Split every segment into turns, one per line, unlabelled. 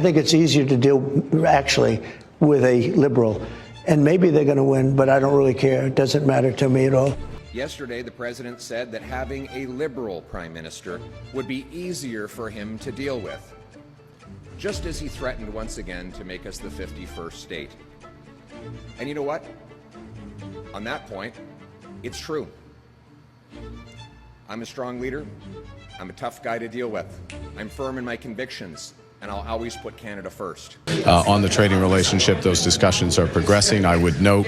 I think it's easier to deal, actually, with a liberal. And maybe they're going to win, but I don't really care. It doesn't matter to me at all.
Yesterday, the president said that having a liberal prime minister would be easier for him to deal with, just as he threatened once again to make us the 51st state. And you know what? On that point, it's true. I'm a strong leader. I'm a tough guy to deal with. I'm firm in my convictions, and I'll always put Canada first.
On the trading relationship, those discussions are progressing. I would note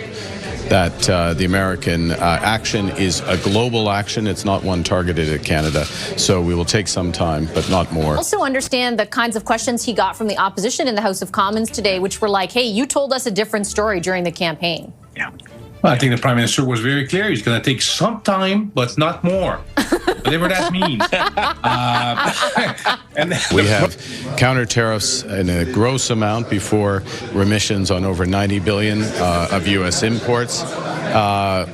that the American action is a global action. It's not one targeted at Canada. So we will take some time, but not more.
Also understand the kinds of questions he got from the opposition in the House of Commons today, which were like, hey, you told us a different story during the campaign.
Yeah. Well, I think the Prime Minister was very clear. He's going to take some time, but not more. Whatever that means.
We have counter tariffs in a gross amount before remissions on over $90 billion of U.S. imports.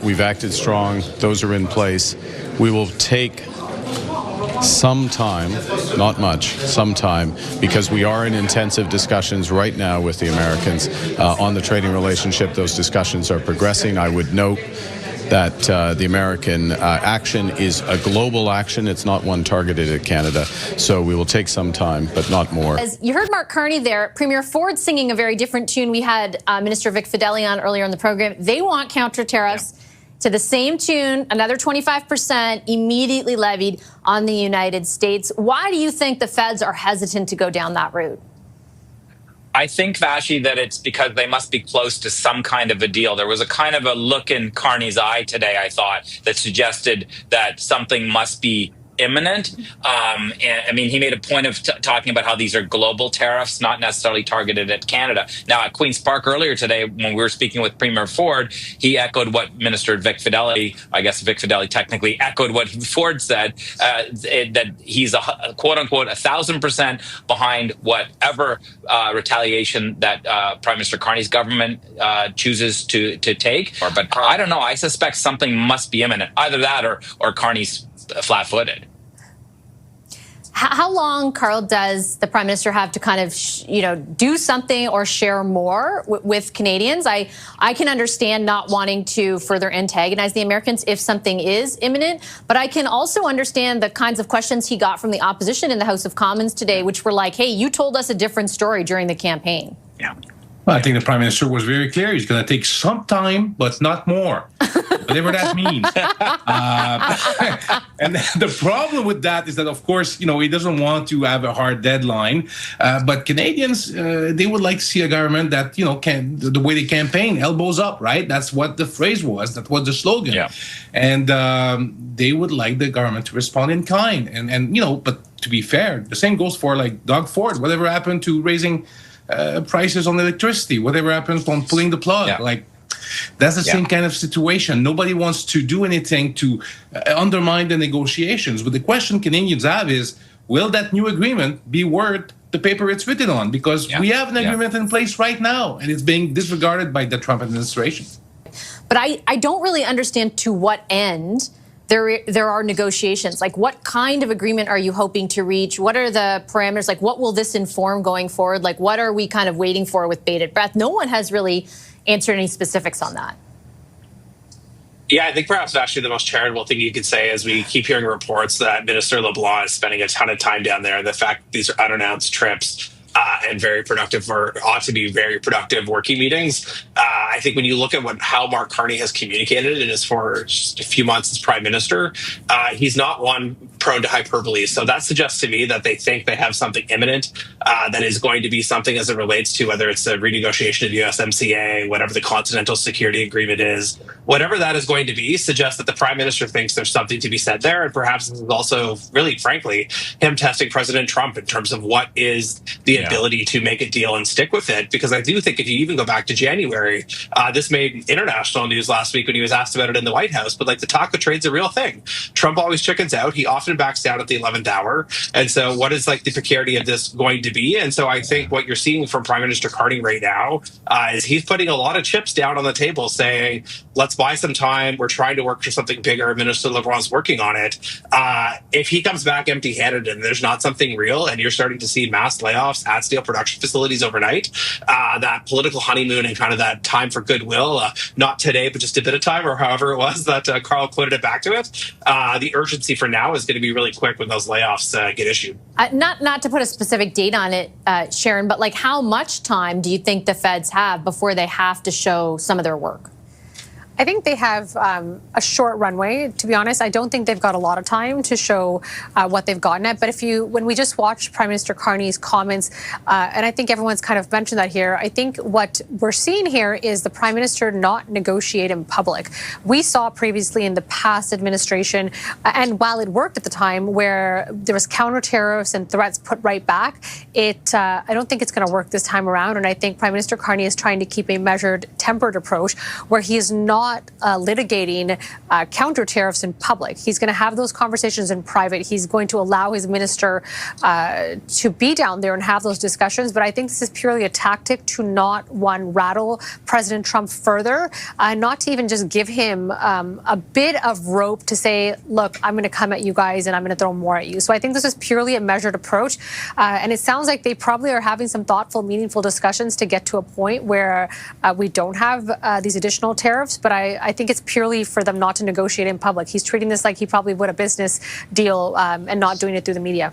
We've acted strong. Those are in place. We will take some time, not much, some time, because we are in intensive discussions right now with the Americans on the trading relationship. Those discussions are progressing. I would note that the American action is a global action. It's not one targeted at Canada. So we will take some time, but not more.
As you heard Mark Carney there, Premier Ford singing a very different tune. We had Minister Vic Fideli on earlier in the program. They want counter tariffs to the same tune, another 25% immediately levied on the United States. Why do you think the feds are hesitant to go down that route?
I think, Vashi, that it's because they must be close to some kind of a deal. There was a kind of a look in Carney's eye today, I thought, that suggested that something must be imminent. And I mean, he made a point of talking about how these are global tariffs, not necessarily targeted at Canada. Now, at Queen's Park earlier today, when we were speaking with Premier Ford, he echoed what Minister Vic Fideli, I guess Vic Fideli technically echoed what Ford said, that he's a quote unquote 1,000% behind whatever retaliation that Prime Minister Carney's government chooses to take. But I don't know. I suspect something must be imminent, either that or Carney's flat-footed.
How long, Carl, does the Prime Minister have to kind of, do something or share more with Canadians? I can understand not wanting to further antagonize the Americans if something is imminent, but I can also understand the kinds of questions he got from the opposition in the House of Commons today, which were like, hey, you told us a different story during the campaign.
Yeah. Well, I think the Prime Minister was very clear. He's going to take some time, but not more. Whatever that means. And the problem with that is that, of course, he doesn't want to have a hard deadline. But Canadians, they would like to see a government that, the way they campaign, elbows up, right? That's what the phrase was. That was the slogan. Yeah. And they would like the government to respond in kind. And but to be fair, the same goes for like Doug Ford. Whatever happened to raising prices on electricity? Whatever happens on pulling the plug? Yeah. That's the same kind of situation. Nobody wants to do anything to undermine the negotiations. But the question Canadians have is, will that new agreement be worth the paper it's written on? Because we have an agreement in place right now, and it's being disregarded by the Trump administration.
But I don't really understand to what end there are negotiations. Like, what kind of agreement are you hoping to reach? What are the parameters? Like, what will this inform going forward? Like, what are we kind of waiting for with bated breath? No one has really answered any specifics on that.
Yeah, I think perhaps actually the most charitable thing you could say is we keep hearing reports that Minister LeBlanc is spending a ton of time down there. The fact that these are unannounced trips and very productive, or ought to be very productive working meetings. I think when you look at how Mark Carney has communicated in his for just a few months as Prime Minister, he's not one prone to hyperbole. So that suggests to me that they think they have something imminent that is going to be something as it relates to whether it's a renegotiation of USMCA, whatever the Continental Security Agreement is, whatever that is going to be, suggests that the Prime Minister thinks there's something to be said there. And perhaps this is also, really, frankly, him testing President Trump in terms of what is the ability to make a deal and stick with it. Because I do think if you even go back to January, This made international news last week when he was asked about it in the White House. But like the taco trade's a real thing. Trump always chickens out. He often backs down at the 11th hour. And so what is like the precarity of this going to be? And so I think what you're seeing from Prime Minister Carney right now is he's putting a lot of chips down on the table saying, let's buy some time. We're trying to work for something bigger. Minister LeBron's working on it. If he comes back empty-handed and there's not something real and you're starting to see mass layoffs at steel production facilities overnight, that political honeymoon and kind of that time for goodwill, not today, but just a bit of time or however it was that Carl quoted it back to it, the urgency for now is going to be really quick when those layoffs get issued.
Not to put a specific date on it, Sharon, but like how much time do you think the feds have before they have to show some of their work?
I think they have a short runway. To be honest, I don't think they've got a lot of time to show what they've gotten at. But when we just watched Prime Minister Carney's comments, and I think everyone's kind of mentioned that here, I think what we're seeing here is the Prime Minister not negotiate in public. We saw previously in the past administration, and while it worked at the time, where there was counter tariffs and threats put right back, I don't think it's going to work this time around. And I think Prime Minister Carney is trying to keep a measured, tempered approach where he is not litigating counter tariffs in public. He's going to have those conversations in private. He's going to allow his minister to be down there and have those discussions. But I think this is purely a tactic to not, rattle President Trump further, not to even just give him a bit of rope to say, look, I'm going to come at you guys and I'm going to throw more at you. So I think this is purely a measured approach. And it sounds like they probably are having some thoughtful, meaningful discussions to get to a point where we don't have these additional tariffs. But I think it's purely for them not to negotiate in public. He's treating this like he probably would a business deal and not doing it through the media.